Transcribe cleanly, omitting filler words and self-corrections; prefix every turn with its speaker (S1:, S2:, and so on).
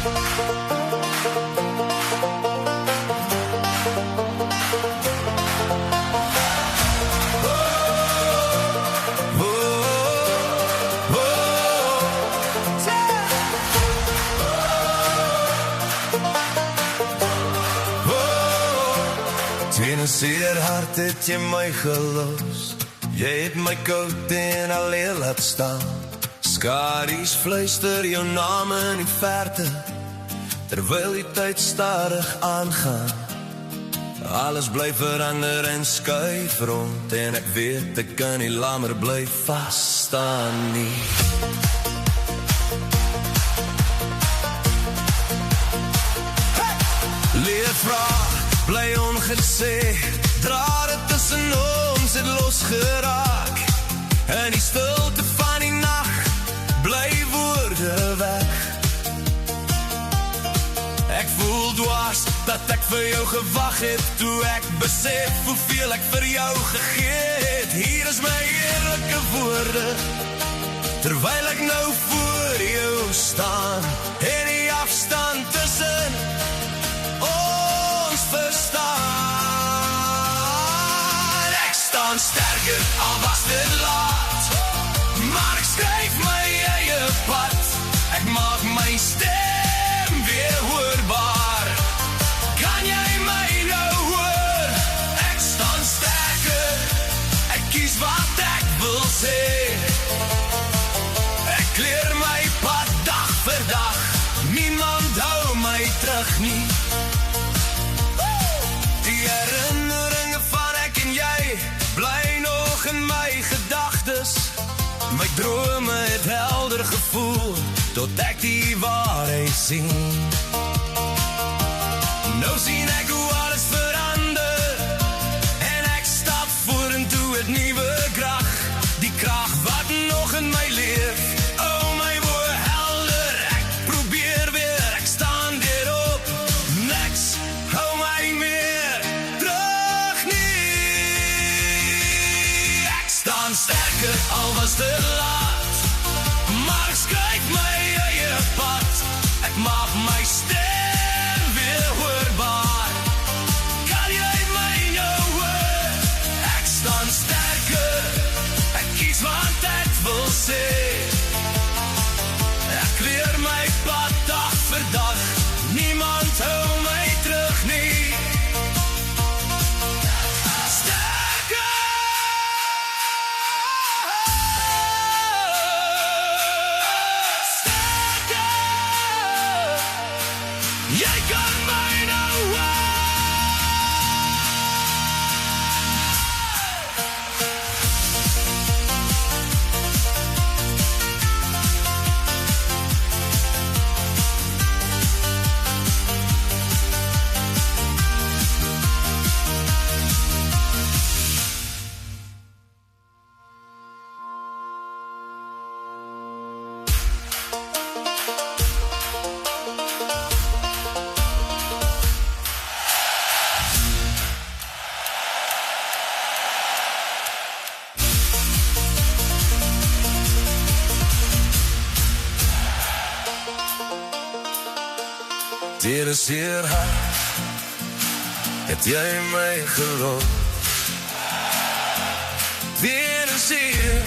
S1: Teen 'n seer hart het jy my gelos. Jy het my koud en alleen laat staan. Skaries fluister jou naam in die verte, terwyl die tyd stadig aangaan. Alles bly verander en skuif rond, en ek weet ek kan nie langer bly vasstaan nie. Leefvraag bly ongesê, drade tussen ons het losgeraak. In die stilte van die nag bly woorde weg. Ek voel dwars dat ek vir jou gewag het, toe ek besef hoeveel ek vir jou gegee het. Hier is my eerlike woorde, terwyl ek nou voor jou staan, en die afstand tussen ons verstaan. Ek staan sterker, al was dit laat, maar ek skryf my eie pad. Ek maak my stem weer hoorbaar. Kan jy my nou hoor? Ek staan sterker, ek kies wat ek wil sê. Ek kleer my pad dag vir dag, niemand hou my terug nie. Die herinneringe van ek en jy bly nog in my gedagtes. My drome het helder gevoel, tot ek die waarheid sien. Nou sien ek hoe alles verander, en ek stap vorentoe het nuwe krag. Die krag wat nog in my leef, oh my woe helder. Ek probeer weer, ek staan weer op, niks hou my meer terug nie. Ek staan sterker, al was dit laat, maar ek skryf my eie pad. Ek maak my stem weer hoorbaar. Kan jy my nou hoor? Ek staan sterker, ek kies wat ek wil sê. Ek kleer my pad dag vir dag, niemand hou my terug nie. Jy kan my nou hoor. Deur 'n seer hart het jy my gelos. Deur 'n seer